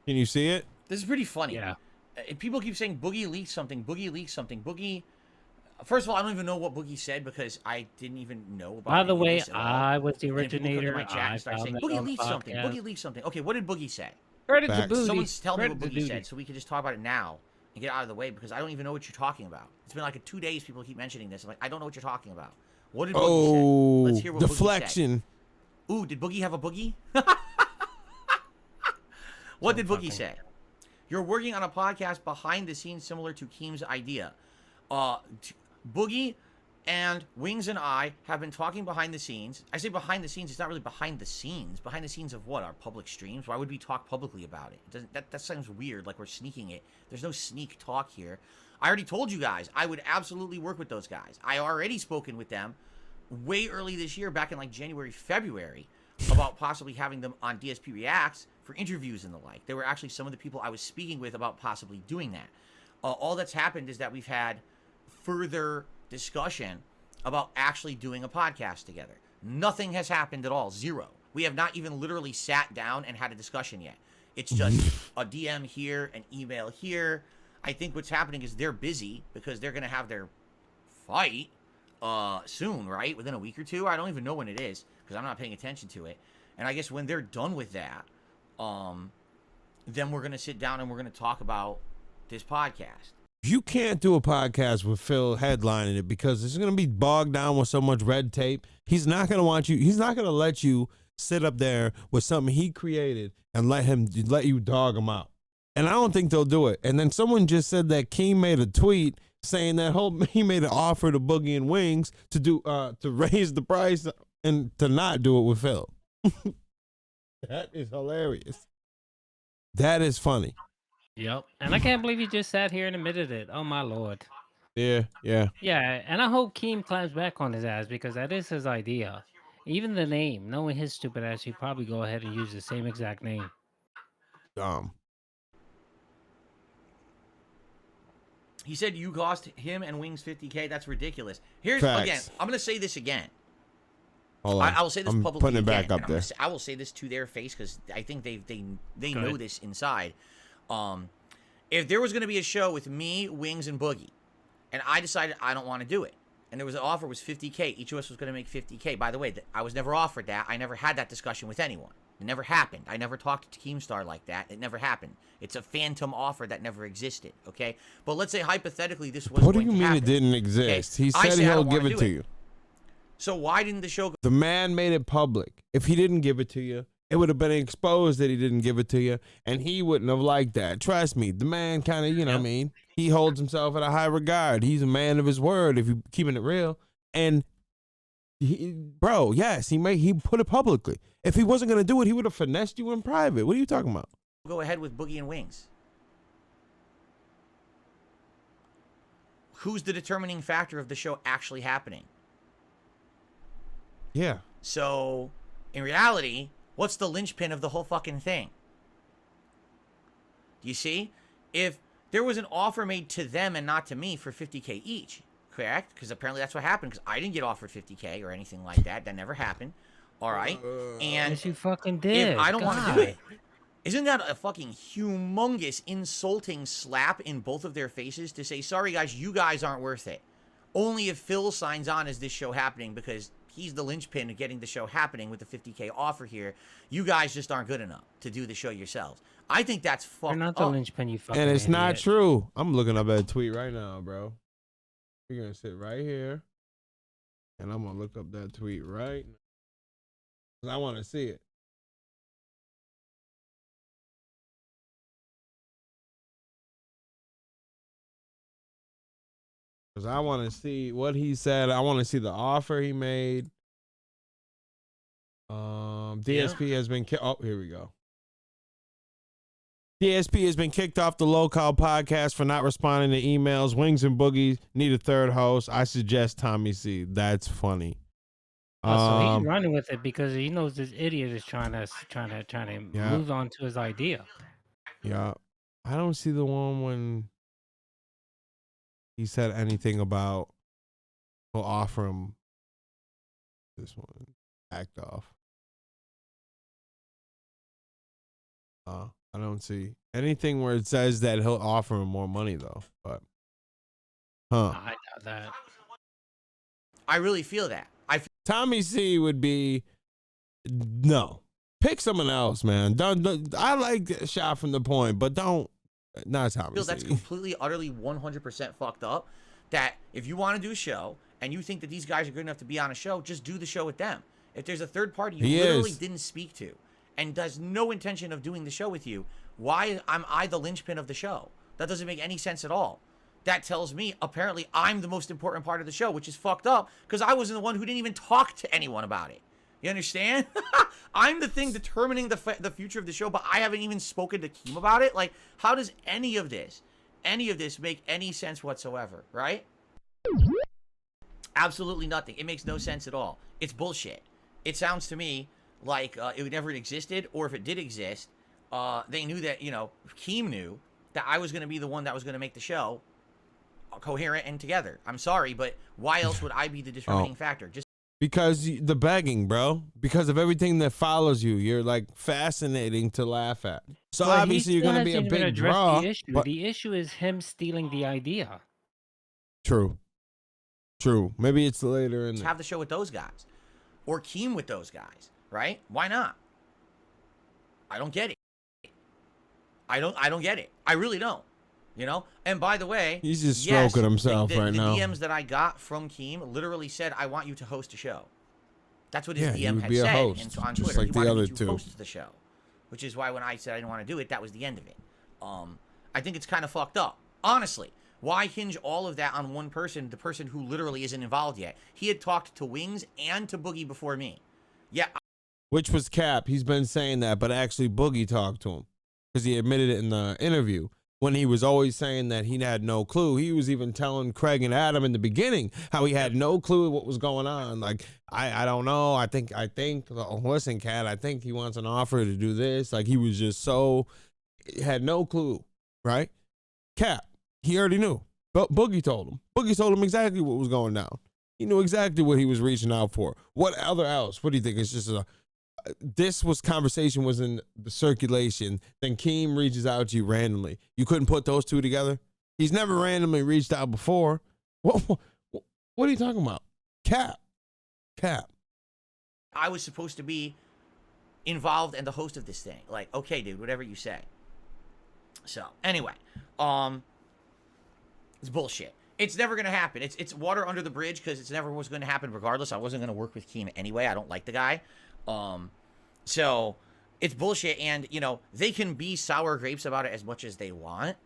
Can you see it? This is pretty funny. Yeah. People keep saying Boogie leaked something. Boogie leaked something. Boogie. First of all, I don't even know what Boogie said because I didn't even know about. By the any of way, this at all. I was the And then people come to originator. my chat I and start found saying that Boogie on the leaked something. podcast. Boogie leaked something. Okay, what did Boogie say? Credit to Facts. Booty. Someone's tell me Credit what to Boogie Duty. said so we can just talk about it now and get out of the way because I don't even know what you're talking about. It's been like 2 days. People keep mentioning this. I'm like, I don't know what you're talking about. What did Boogie say? Let's hear what deflection. Boogie said. Ooh, did Boogie have a boogie? What did Boogie say? You're working on a podcast behind the scenes similar to Keem's idea. Boogie and Wings and I have been talking behind the scenes. I say behind the scenes. It's not really behind the scenes. Behind the scenes of what? Our public streams? Why would we talk publicly about it? That sounds weird, like we're sneaking it. There's no sneak talk here. I already told you guys I would absolutely work with those guys. I already spoken with them way early this year, back in like January, February, about possibly having them on DSP Reacts for interviews and the like. They were actually some of the people I was speaking with about possibly doing that. All that's happened is that we've had further discussion about actually doing a podcast together. Nothing has happened at all. Zero. We have not even literally sat down and had a discussion yet. It's just a DM here, an email here. I think what's happening is they're busy because they're going to have their fight soon, right? Within a week or two. I don't even know when it is because I'm not paying attention to it. And I guess when they're done with that, then we're going to sit down and we're going to talk about this podcast. You can't do a podcast with Phil headlining it because it's going to be bogged down with so much red tape. He's not going to want you. He's not going to let you sit up there with something he created and let you dog him out. And I don't think they'll do it. And then someone just said that Keem made a tweet saying that he made an offer to Boogie and Wings to raise the price and to not do it with Phil. That is hilarious. That is funny. Yep. And I can't believe he just sat here and admitted it. Oh, my Lord. Yeah. Yeah, and I hope Keem climbs back on his ass because that is his idea. Even the name, knowing his stupid ass, he'd probably go ahead and use the same exact name. He said you cost him and Wings $50K. That's ridiculous. Here's Facts. again. I'm going to say this again. Hold on. I will say this I'm publicly putting it again, back up there. I will say this to their face because I think they know this inside. If there was going to be a show with me, Wings, and Boogie, and I decided I don't want to do it, and there was an offer was $50K, each of us was going to make $50K. By the way, I was never offered that. I never had that discussion with anyone. It never happened. I never talked to Keemstar like that. It never happened. It's a phantom offer that never existed. Okay, but let's say hypothetically this was. What do you mean it didn't exist? Okay? He said he'll give it to you. So why didn't the show go? The man made it public. If he didn't give it to you, it would have been exposed that he didn't give it to you, and he wouldn't have liked that. Trust me, the man kind of, what I mean, he holds himself in a high regard. He's a man of his word if you're keeping it real. And, he put it publicly. If he wasn't going to do it, he would have finessed you in private. What are you talking about? Go ahead with Boogie and Wings. Who's the determining factor of the show actually happening? Yeah. So, in reality, what's the linchpin of the whole fucking thing? Do you see? If there was an offer made to them and not to me for $50K each, correct? Because apparently that's what happened, because I didn't get offered $50K or anything like that. That never happened. All right? And yes, you fucking did. if I don't want to do it, isn't that a fucking humongous, insulting slap in both of their faces to say, sorry, guys, you guys aren't worth it? Only if Phil signs on is this show happening, because he's the linchpin of getting the show happening with the $50K offer here. You guys just aren't good enough to do the show yourselves. I think that's fucked You're not the linchpin, you fucking And it's idiot. not true. I'm looking up at a tweet right now, bro. You're going to sit right here, and I'm going to look up that tweet right now. 'Cause I want to see it. Because I want to see what he said. I want to see the offer he made. DSP has been oh, here we go. DSP has been kicked off the local podcast for not responding to emails. Wings and Boogie need a third host. I suggest Tommy C. That's funny. So he's running with it because he knows this idiot is trying to move on to his idea. Yeah. I don't see the one when he said anything about we'll offer him this one. Act off. I don't see anything where it says that he'll offer him more money though. But, I doubt that. I really feel that. Tommy C would be no. Pick someone else, man. Don't I like shot from the point, but don't. Not Tommy feel C. that's completely, utterly, 100% fucked up. That if you want to do a show and you think that these guys are good enough to be on a show, just do the show with them. If there's a third party you literally didn't speak to and does no intention of doing the show with you, why am I the linchpin of the show? That doesn't make any sense at all. That tells me apparently I'm the most important part of the show, which is fucked up because I wasn't the one who didn't even talk to anyone about it. You understand? I'm the thing determining the future of the show, but I haven't even spoken to Keem about it. Like, how does any of this make any sense whatsoever, right? Absolutely nothing. It makes no sense at all. It's bullshit. It sounds to me like it never existed, or if it did exist, they knew that, Keem knew that I was going to be the one that was going to make the show coherent and together. I'm sorry, but why else would I be the determining factor? Just because the begging, bro. Because of everything that follows you, you're like fascinating to laugh at. So But obviously you're gonna be a big draw. The issue. But The issue is him stealing the idea. True. Maybe it's later in. have the show with those guys, or Keem with those guys, right? Why not? I don't get it. I don't get it. I really don't. And by the way, He's just stroking himself right now. The DMs that I got from Keem literally said, "I want you to host a show." That's what his Yeah, he DM would had be a said host, on just Twitter. like He the wanted other me to two. host the show, which is why when I said I didn't want to do it, that was the end of it. I think it's kind of fucked up, honestly. Why hinge all of that on one person, the person who literally isn't involved yet? He had talked to Wings and to Boogie before me. Yeah. Which was Cap. He's been saying that, but actually Boogie talked to him because he admitted it in the interview when he was always saying that he had no clue. He was even telling Craig and Adam in the beginning how he had no clue what was going on. Like, I don't know. I think, listen, Cat, I think he wants an offer to do this. Like, he was just had no clue, right? Cap, he already knew. But Boogie told him. Boogie told him exactly what was going down. He knew exactly what he was reaching out for. What else? What do you think? It's just conversation was in the circulation. Then Keem reaches out to you randomly. You couldn't put those two together. He's never randomly reached out before. What are you talking about? Cap. I was supposed to be involved and the host of this thing. Like, okay, dude, whatever you say. So anyway, it's bullshit. It's never gonna happen. It's water under the bridge because it's never was going to happen regardless. I wasn't gonna work with Keem anyway. I don't like the guy. So it's bullshit, and they can be sour grapes about it as much as they want.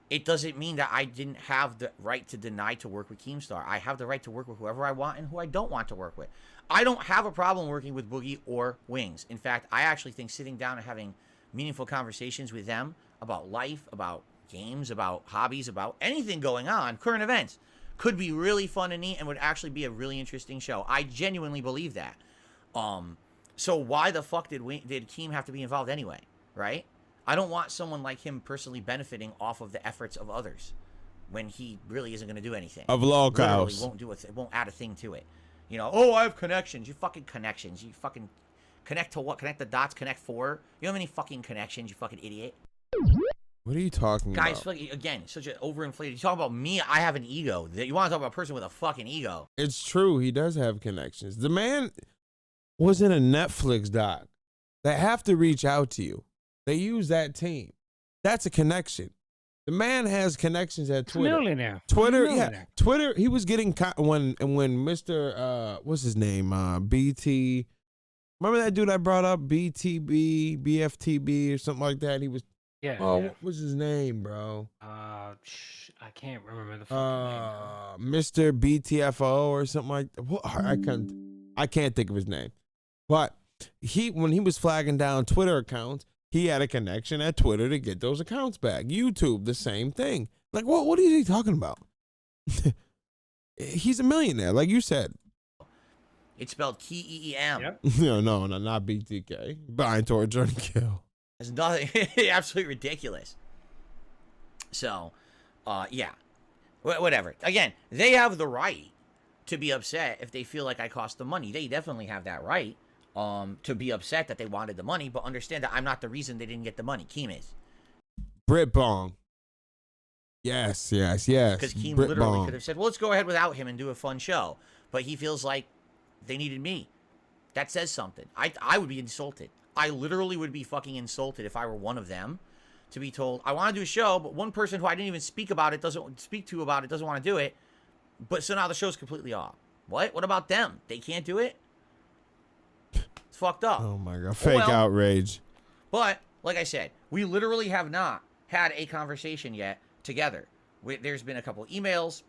It doesn't mean that I didn't have the right to deny to work with Keemstar. I have the right to work with whoever I want and who I don't want to work with. I don't have a problem working with Boogie or Wings. In fact, I actually think sitting down and having meaningful conversations with them about life, about games, about hobbies, about anything going on, current events, could be really fun and neat and would actually be a really interesting show. I genuinely believe that. So why the fuck did Keem have to be involved anyway, right? I don't want someone like him personally benefiting off of the efforts of others when he really isn't going to do anything. Of log house. Won't add a thing to it. I have connections. You fucking connections. You fucking connect to what? Connect the dots, connect four. You don't have any fucking connections, you fucking idiot. What are you talking about? Guys, again, such an overinflated. You talk about me, I have an ego. You want to talk about a person with a fucking ego. It's true. He does have connections. The man was in a Netflix doc. They have to reach out to you. They use that team. That's a connection. The man has connections at Twitter. Millionaire. Twitter. Twitter. He was getting when Mr. What's his name? BT. Remember that dude I brought up? BTB, BFTB, or something like that. He was. Yeah. What was his name, bro? I can't remember the fucking name. Mr. BTFO or something like that. I can't think of his name. But when he was flagging down Twitter accounts, he had a connection at Twitter to get those accounts back. YouTube, the same thing. Like, what is he talking about? He's a millionaire, like you said. It's spelled Keem. Yep. No, not BTK. Bind, torture, and kill. It's nothing. Absolutely ridiculous. So, yeah. Whatever. Again, they have the right to be upset if they feel like I cost them money. They definitely have that right. to be upset that they wanted the money, but understand that I'm not the reason they didn't get the money. Keem is. Brit Bong. Yes. Because Keem Brit literally Bong. could have said, well, let's go ahead without him and do a fun show. But he feels like they needed me. That says something. I would be insulted. I literally would be fucking insulted if I were one of them to be told, I want to do a show, but one person who I didn't even speak about it, doesn't want to do it. But so now the show's completely off. What? What about them? They can't do it? It's fucked up. Oh my God. Fake outrage. But, like I said, we literally have not had a conversation yet together. There's been a couple emails.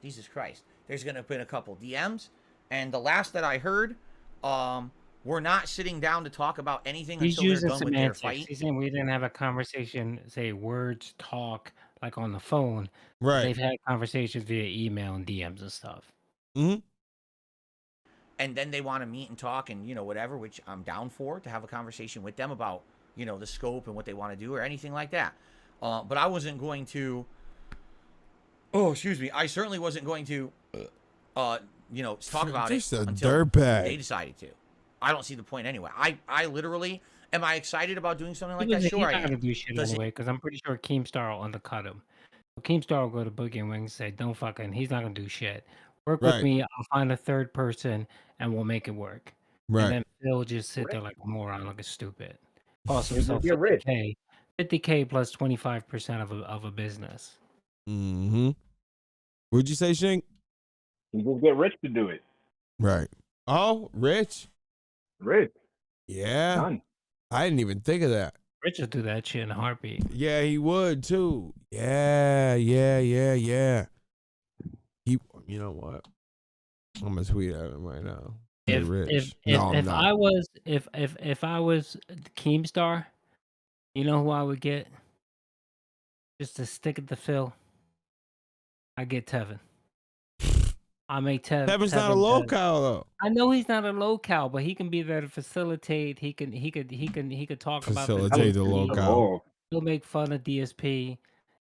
Jesus Christ. There's going to have been a couple DMs. And the last that I heard, we're not sitting down to talk about anything He's until they're using done with their semantics. fight. He's saying we didn't have a conversation, say words, talk, like on the phone. Right. They've had conversations via email and DMs and stuff. Mm-hmm. And then they want to meet and talk and, whatever, which I'm down for, to have a conversation with them about, the scope and what they want to do or anything like that. But I wasn't going to, I certainly wasn't going to, talk about it until they decided to. I don't see the point anyway. I literally, am I excited about doing something like that? Sure I am. He's not going to do shit anyway, because I'm pretty sure Keemstar will undercut him. Keemstar will go to Boogie and Wings and say, don't fucking, he's not going to do shit. Work with me, I'll find a third person, and we'll make it work. Right. And then Phil will just sit there like a moron, like a stupid. Cost himself 50K. 50K plus 25% of a business. Mm-hmm. What'd you say, Shink? You just get Rich to do it. Right. Oh, Rich? Rich. Yeah. Done. I didn't even think of that. Rich will do that shit in a heartbeat. Yeah, he would too. Yeah. He, you know what? I'm gonna tweet at him right now. If I was Keemstar, you know who I would get? Just to stick it to Phil. I get Tevin. I make Tevin. Tevin's not a local though. I know he's not a local, but he can be there to facilitate. He could talk facilitate the local. He'll make fun of DSP.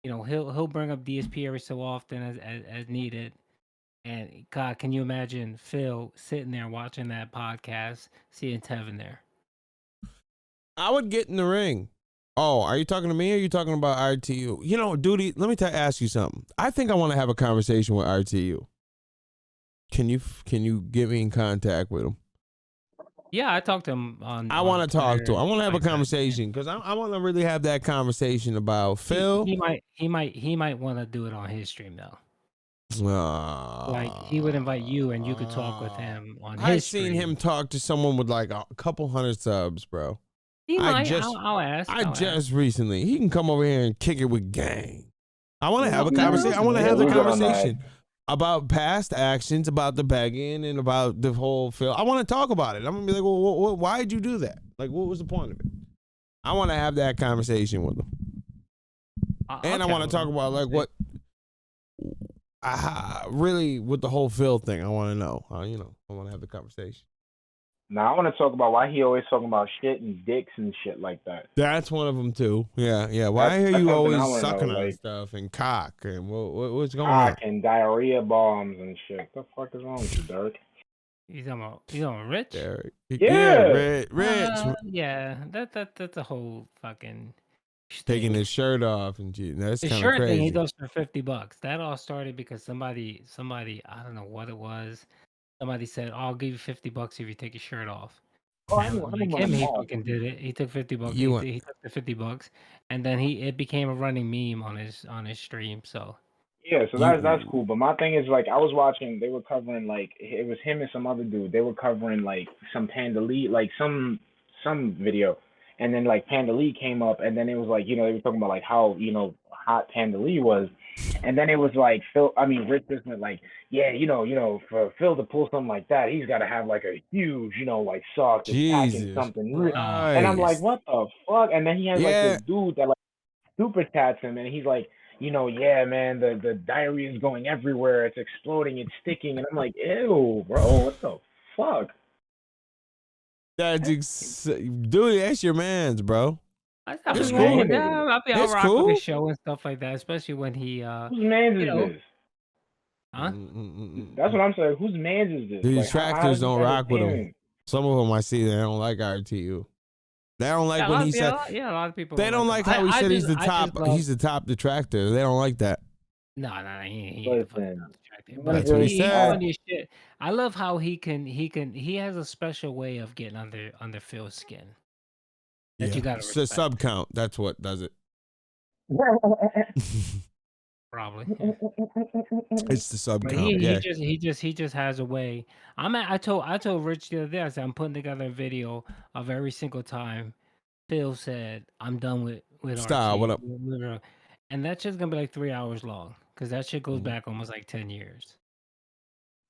He'll bring up DSP every so often as needed. And God, can you imagine Phil sitting there watching that podcast, seeing Tevin there? I would get in the ring. Oh, are you talking to me or are you talking about RTU? Duty, let me ask you something. I think I want to have a conversation with RTU. Can you get me in contact with him? Yeah, I talked to him I want to talk to him. I want to have a conversation because I want to really have that conversation about Phil. He might want to do it on his stream though. Like he would invite you and you could talk with him on his stream. I've seen him talk to someone with like a couple hundred subs, bro. I'll ask. Just recently. He can come over here and kick it with gang. I want to have a conversation. I want to have the conversation about past actions, about the begging, and about the whole Phil. I want to talk about it. I'm going to be like, well, why did you do that? Like, what was the point of it? I want to have that conversation with him. And I want to talk about like what... really, with the whole Phil thing, I want to know. I want to have the conversation. Now, I want to talk about why he always talking about shit and dicks and shit like that. That's one of them, too. Yeah. Why are you always sucking on stuff and cock? And what's going on? Cock and diarrhea bombs and shit. What the fuck is wrong with you, Derek? He's on Rich? Derek. Yeah. Rich. Yeah, that's a whole fucking... Taking his shirt off and that's kind of crazy. Thing he does for $50. That all started because somebody, I don't know what it was. Somebody said, "I'll give you $50 if you take your shirt off." He fucking did it. He took $50. He took the $50, and then it became a running meme on his stream. So yeah, so that's cool. But my thing is like I was watching. They were covering like it was him and some other dude. They were covering like some Panda Lee, like some video. And then like Panda Lee came up, and then it was like they were talking about like how hot Panda Lee was, and then it was like Rich just went like for Phil to pull something like that, he's got to have like a huge like soft attacking something, nice. And I'm like, what the fuck? And then he has like this dude that like super chats him, and he's like, yeah, man, the diarrhea is going everywhere, it's exploding, it's sticking, and I'm like, ew, bro, what the fuck? Dude, that's your man's, bro. It's cool. I'll rock with his show and stuff like that, especially when he. Whose man's is this? Huh? That's what I'm saying. Whose man's is this? These tractors don't rock with him. Some of them I see they don't like RTU. They don't like when he said. A lot of people. They don't like how he said he's the top. He's the top detractor. They don't like that. No, he ain't the fucking Listen, top detractor. That's But what he he's said. funny as shit. I love how he has a special way of getting under Phil's skin. That you gotta It's a respect. sub count. That's what does it. Probably. It's the sub But count. he just has a way. I told Rich the other day, I said I'm putting together a video of every single time Phil said I'm done with Style, RT. what up? And that shit's gonna be like 3 hours long because that shit goes Mhm. back almost like 10 years.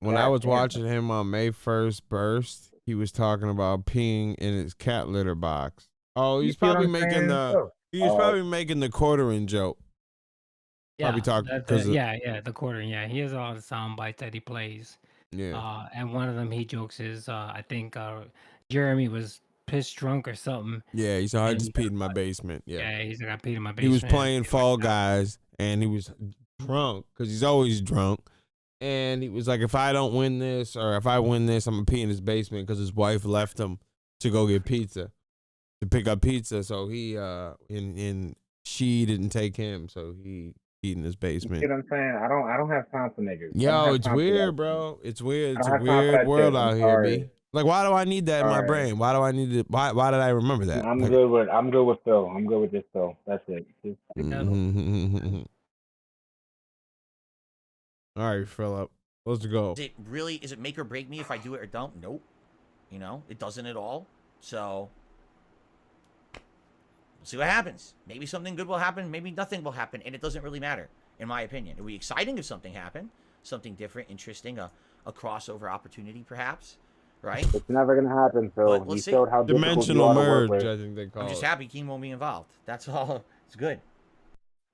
When I was watching him on May 1st burst, he was talking about peeing in his cat litter box. Oh, he's probably making the quartering joke. Probably talking because the quartering. Yeah, he has a lot of sound bites that he plays. yeah. And one of them he jokes is I think Jeremy was pissed drunk or something. Yeah, he said I and just peed in my basement. Yeah. He's like I peed in my basement. He was playing and Fall like that. Guys and he was drunk because he's always drunk. And he was like, if I don't win this or if I win this, I'm gonna pee in his basement because his wife left him to go get pizza, to pick up pizza. So he and she didn't take him, so he peed in his basement. You know what I'm saying? I don't have time for niggas. Yo, it's weird, bro. It's weird. It's a weird world out here, B. Like, why do I need that in my brain? Why do I need it? Why did I remember that? I'm good with Phil. I'm good with this Phil. That's it. All right, Philip. Let's go. Is it make or break me if I do it or don't? Nope. You know, it doesn't at all. So we'll see what happens. Maybe something good will happen. Maybe nothing will happen, and it doesn't really matter, in my opinion. It would be exciting if something happened, something different, interesting, a crossover opportunity, perhaps. Right? It's never gonna happen, Phil. Let's see. Showed how Dimensional merge, I think they call it. I'm just happy Keem won't be involved. That's all. It's good.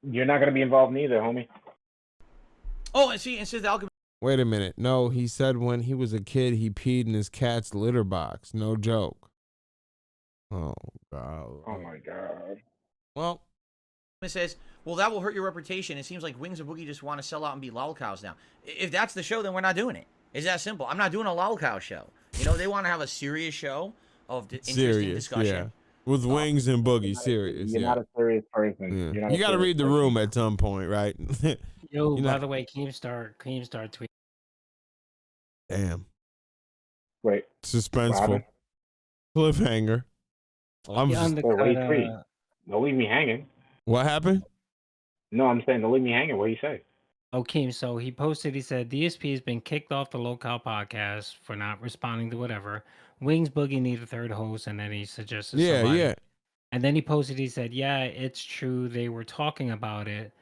You're not gonna be involved neither, homie. Oh, and see, the alchemy. Wait a minute. No, he said when he was a kid, he peed in his cat's litter box. No joke. Oh, God. Oh, my God. Well, it says, well, that will hurt your reputation. It seems like Wings and Boogie just want to sell out and be lolcows now. If that's the show, then we're not doing it. It's that simple. I'm not doing a lolcow show. You know, they want to have a serious show of interesting discussion. Yeah. With Wings and Boogie, serious. You're not a serious person. Yeah. You got to read the room at some point, right? Yo, by the way, Keemstar tweet. Damn. Wait. Suspenseful. Cliffhanger. Don't leave me hanging. What happened? No, I'm saying don't leave me hanging. What do you say? Okay, so he posted, he said, DSP has been kicked off the Local podcast for not responding to whatever. Wings Boogie need a third host, and then he suggested somebody. Yeah. And then he posted, he said, yeah, it's true. They were talking about it,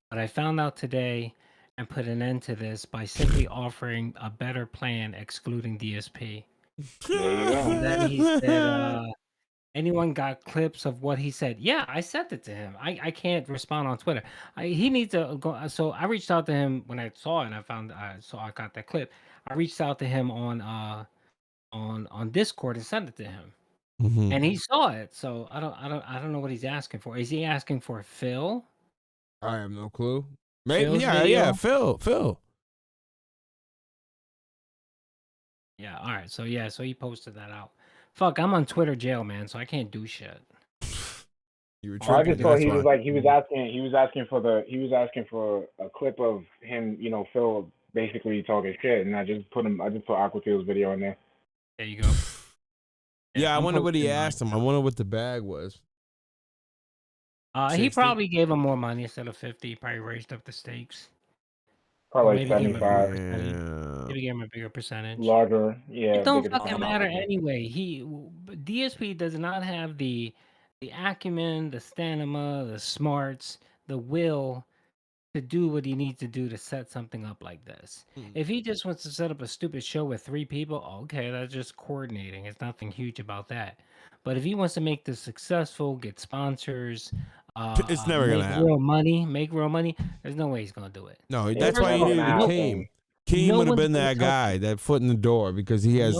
but I found out today and put an end to this by simply offering a better plan excluding DSP. There you go. And then he said, anyone got clips of what he said? Yeah, I sent it to him. I can't respond on Twitter. He needs to go. So I reached out to him when I saw it. And I got that clip. I reached out to him on Discord and sent it to him, and he saw it. So I don't know what he's asking for. Is he asking for Phil? I have no clue. Maybe Phil's yeah, video? Phil. Yeah. All right. So so he posted that out. Fuck, I'm on Twitter jail, man, so I can't do shit. You were I just thought he was asking for a clip of him, you know, Phil basically talking shit, and I just put Aquafield's video in there. There you go. Yeah, I wonder what he asked him. I wonder what the bag was. He probably gave him more money instead of 50. He probably raised up the stakes. Probably 75. Maybe give him a bigger percentage. Larger, yeah. It don't fucking matter anyway. DSP does not have the acumen, the stamina, the smarts, the will to do what he needs to do to set something up like this. If he just wants to set up a stupid show with 3 people, okay, that's just coordinating. It's nothing huge about that. But if he wants to make this successful, get sponsors, it's never gonna happen. Make real money. There's no way he's gonna do it. No, that's why he needed Keem. Keem would have been that guy, that foot in the door, because he has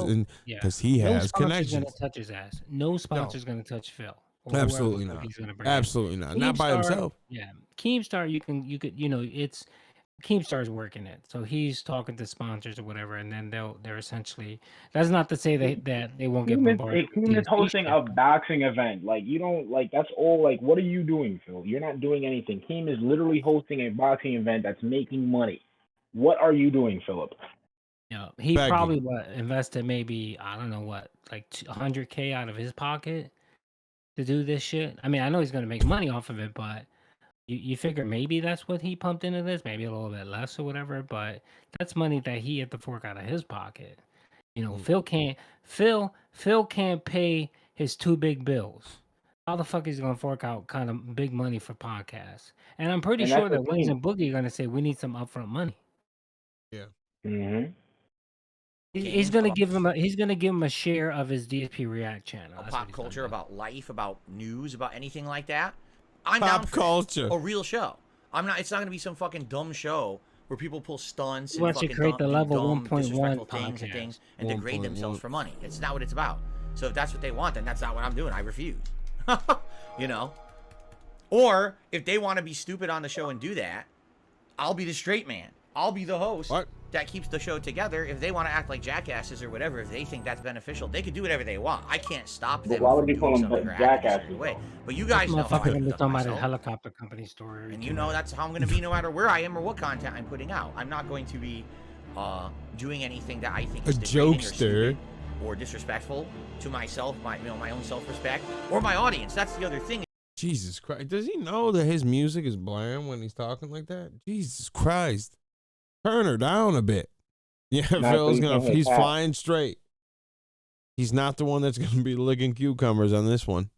connections. Gonna touch his ass. No sponsor's gonna touch Phil. Absolutely not. Absolutely not. Not by himself. Yeah, Keemstar. You could. You know, Keemstar's working it, so he's talking to sponsors or whatever, and then they're essentially. That's not to say that they won't get bombarded with Keem is DSP hosting shit, a but boxing event. Like you don't like that's all. Like what are you doing, Phil? You're not doing anything. Keem is literally hosting a boxing event that's making money. What are you doing, Philip? he Begging. probably invested maybe I don't know what like 100K out of his pocket to do this shit. I mean, I know he's gonna make money off of it, but you figure maybe that's what he pumped into this, maybe a little bit less or whatever, but that's money that he had to fork out of his pocket. Phil can't pay his 2 big bills. How the fuck is he gonna fork out kind of big money for podcasts? And I'm pretty And sure that's the that Wings thing. and Boogie are gonna say we need some upfront money. Yeah. Mm-hmm. He's gonna give him a share of his DSP React channel. About That's what pop he's gonna culture, do. about life, about news, about anything like that. I'm Pop down for culture. a real show. I'm not. It's not gonna be some fucking dumb show where people pull stunts He and wants to fucking create the do level dumb, 1.1 disrespectful podcast. things and degrade 1.1. themselves for money. It's not what it's about. So if that's what they want, then that's not what I'm doing. I refuse. You know. Or if they want to be stupid on the show and do that, I'll be the straight man. I'll be the host What? that keeps the show together. If they want to act like jackasses or whatever, if they think that's beneficial, they can do whatever they want. I can't stop them But why would from you doing call them something or acting a jackasses, certain way. though? But you guys know how I Motherfucker gonna be conduct talking about a myself. helicopter company story. And you know that's how I'm going to be no matter where I am or what content I'm putting out. I'm not going to be doing anything that I think is A degrading or jokester. stupid or disrespectful to myself, my own self-respect, or my audience. That's the other thing. Jesus Christ. Does he know that his music is bland when he's talking like that? Jesus Christ. Turn her down a bit. Yeah, Not Phil's so you can't he's hit that. flying straight. He's not the one that's gonna be licking cucumbers on this one.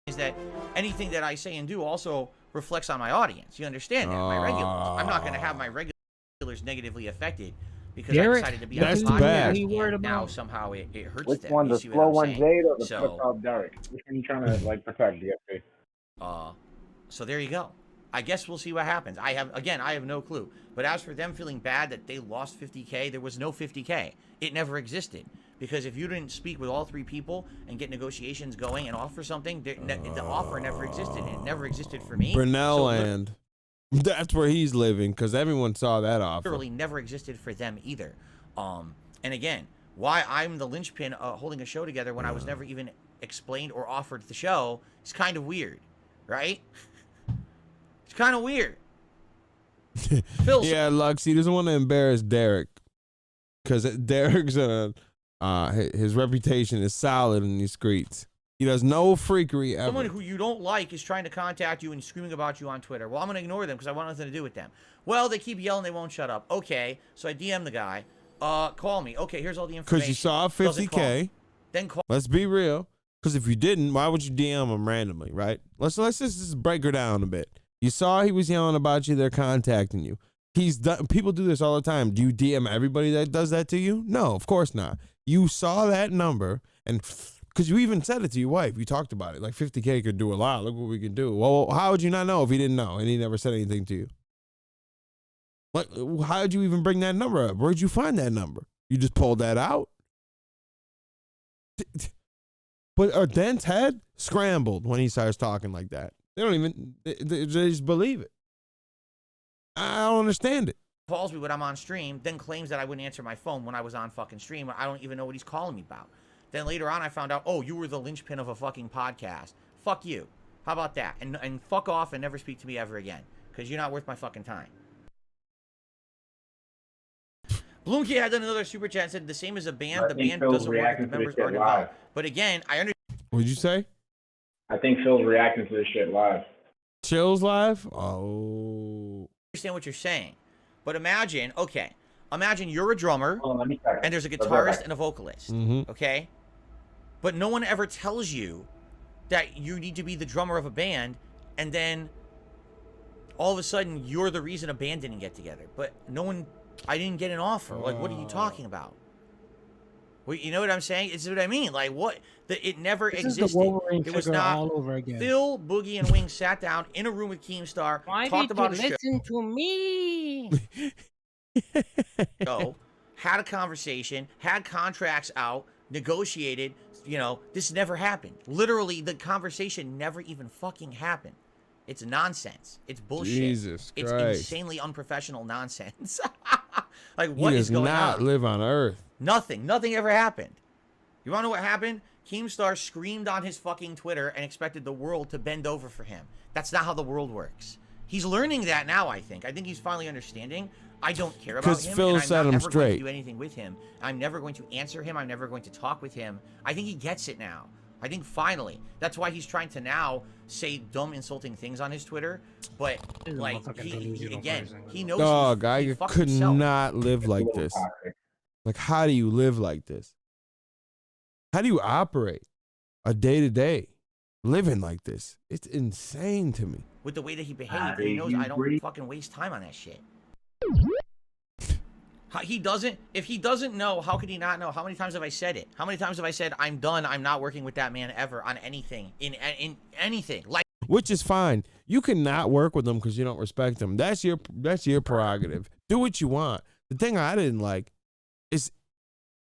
Is that anything that I say and do also reflects on my audience? You understand that? My regulars. I'm not going to have my regulars negatively affected because Derek, I decided to be that's on the bad. podcast. What are you worried And now about? somehow it hurts Which them. one, You the see slow what I'm one, saying? Jade, or the So- flip top Derek? Which one you trying to like protect, DFP? So there you go. I guess we'll see what happens. I have no clue. But as for them feeling bad that they lost 50K, there was no 50K. It never existed. Because if you didn't speak with all 3 people and get negotiations going and offer something, the offer never existed. It never existed for me. Brunel So land. That's where he's living because everyone saw that offer. literally never existed for them either. And again, why I'm the linchpin holding a show together when I was never even explained or offered the show is kind of weird, right? It's kind of weird. Phil, Yeah, Lux, he doesn't want to embarrass Derek because Derek's his reputation is solid in these streets. He does no freakery ever. someone who you don't like is trying to contact you and screaming about you on Twitter. Well, I'm going to ignore them because I want nothing to do with them. Well, they keep yelling, they won't shut up. Okay, so I DM the guy. Call me. Okay, here's all the information. Because you saw Doesn't call 50K. me. Then call. Let's be real. Because if you didn't, why would you DM him randomly, right? Let's just break her down a bit. You saw he was yelling about you. They're contacting you. He's done. People do this all the time. Do you DM everybody that does that to you? No, of course not. You saw that number, and because you even said it to your wife, you talked about it. Like 50K could do a lot. Look what we can do. Well, how would you not know if he didn't know and he never said anything to you? Like, how did you even bring that number up? Where'd you find that number? You just pulled that out? But Dent's head scrambled when he starts talking like that. They don't even, they just believe it. I don't understand it. Calls me when I'm on stream, then claims that I wouldn't answer my phone when I was on fucking stream. I don't even know what he's calling me about. Then later on, I found out, oh, you were the linchpin of a fucking podcast. Fuck you. How about that? And fuck off and never speak to me ever again. Because you're not worth my fucking time. Bloomkey had done another super chat and said the same as a band. The band doesn't work if the members aren't involved. But again, I understand. What did you say? I think Phil's reacting to this shit live. Chills live? Oh. What you're saying. But imagine you're a drummer Hold on, let me check. and there's a guitarist and a vocalist. Mm-hmm. Okay? But no one ever tells you that you need to be the drummer of a band, and then all of a sudden you're the reason a band didn't get together. But I didn't get an offer. Like, what are you talking about? Well, you know what I'm saying? It's what I mean. Like, what? It never This existed. is the Wolverine It was figure not. all over again. Phil, Boogie, and Wings sat down in a room with Keemstar, Why talked did about you a show. listen to me? Had a conversation, had contracts out, negotiated. This never happened. Literally, the conversation never even fucking happened. It's nonsense. It's bullshit. Jesus it's Christ. insanely unprofessional nonsense. Like, what he is does going not on? live on Earth. Nothing ever happened. You want to know what happened? Keemstar screamed on his fucking Twitter and expected the world to bend over for him. That's not how the world works. He's learning that now, I think. I think he's finally understanding. I don't care about him. Phil and set I'm him not ever going straight. to do anything with him. I'm never going to answer him. I'm never going to talk with him. I think he gets it now. I think finally. That's why he's trying to now say dumb, insulting things on his Twitter. But, like, he knows Dog, he I fucked could himself. not live like this. Like, how do you live like this? How do you operate a day-to-day living like this? It's insane to me. With the way that he behaves, he knows I don't fucking waste time on that shit. He doesn't. If he doesn't know, how could he not know? How many times have I said it? How many times have I said I'm done? I'm not working with that man ever on anything, in anything. Like, which is fine. You cannot work with him because you don't respect him. That's your prerogative. Do what you want. The thing I didn't like is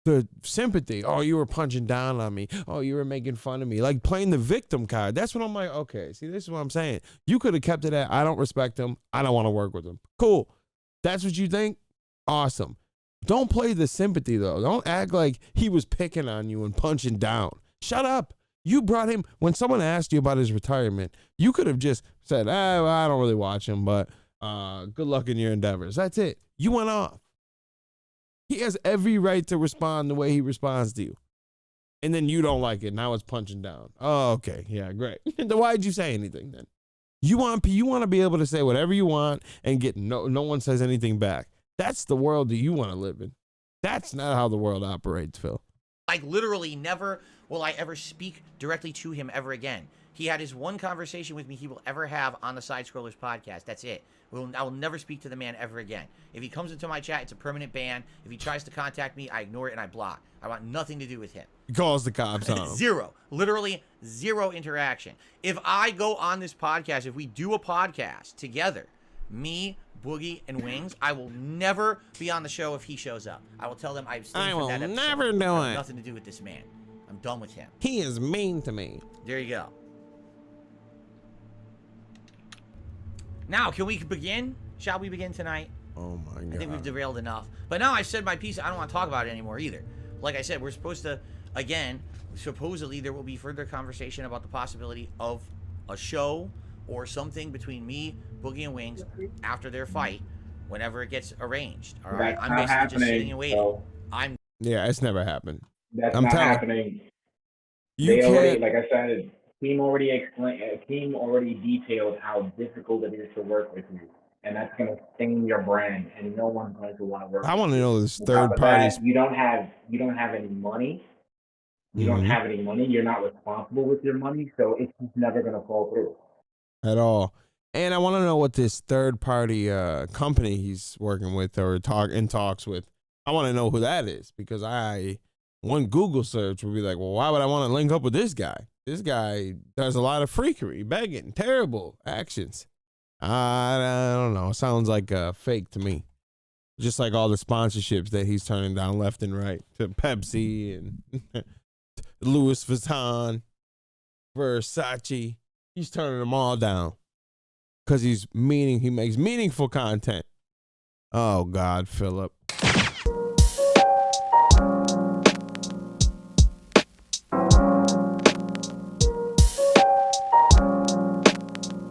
the sympathy. Oh, you were punching down on me. Oh, you were making fun of me. Like playing the victim card. That's what I'm like, okay, see, this is what I'm saying. You could have kept it at, I don't respect him. I don't want to work with him. Cool. That's what you think? Awesome. Don't play the sympathy, though. Don't act like he was picking on you and punching down. Shut up. You brought him, when someone asked you about his retirement, you could have just said, well, I don't really watch him, but good luck in your endeavors. That's it. You went off. He has every right to respond the way he responds to you. And then you don't like it. Now it's punching down. Oh, okay. Yeah, great. Then why'd you say anything then? You want to be able to say whatever you want and get no one says anything back. That's the world that you want to live in. That's not how the world operates, Phil. Like, literally never will I ever speak directly to him ever again. He had his one conversation with me he will ever have on the Side Scrollers podcast. That's it. I will never speak to the man ever again. If he comes into my chat, it's a permanent ban. If he tries to contact me, I ignore it and I block. I want nothing to do with him. He calls the cops on him. Zero. Literally zero interaction. If I go on this podcast, if we do a podcast together, me, Boogie, and Wings, I will never be on the show if he shows up. I will tell them I've stayed I from will that episode. never do I have it. nothing to do with this man. I'm done with him. He is mean to me. There you go. Now, can we begin? Shall we begin tonight? Oh my God. I think we've derailed enough. But now I've said my piece. I don't want to talk about it anymore either. Like I said, we're supposed to, again, supposedly there will be further conversation about the possibility of a show or something between me, Boogie, and Wings after their fight, whenever it gets arranged. All right, I'm basically just sitting and waiting. So Yeah, it's never happened. that's I'm not telling happening. you. They already, Can't. like I said, team already detailed how difficult it is to work with you, and that's going to stain your brand, and no one's going to want to work. I want to know this On top third of party's. that, you don't have any money. You don't have any money. You're not responsible with your money, so it's just never going to fall through At all. And I want to know what this third party company he's working with or talks with. I want to know who that is, because one Google search would be like, well, why would I want to link up with this guy? This guy does a lot of freakery, begging, terrible actions. I don't know. It sounds like fake to me. Just like all the sponsorships that he's turning down left and right to Pepsi and Louis Vuitton, Versace. He's turning them all down because he makes meaningful content. Oh God, Philip.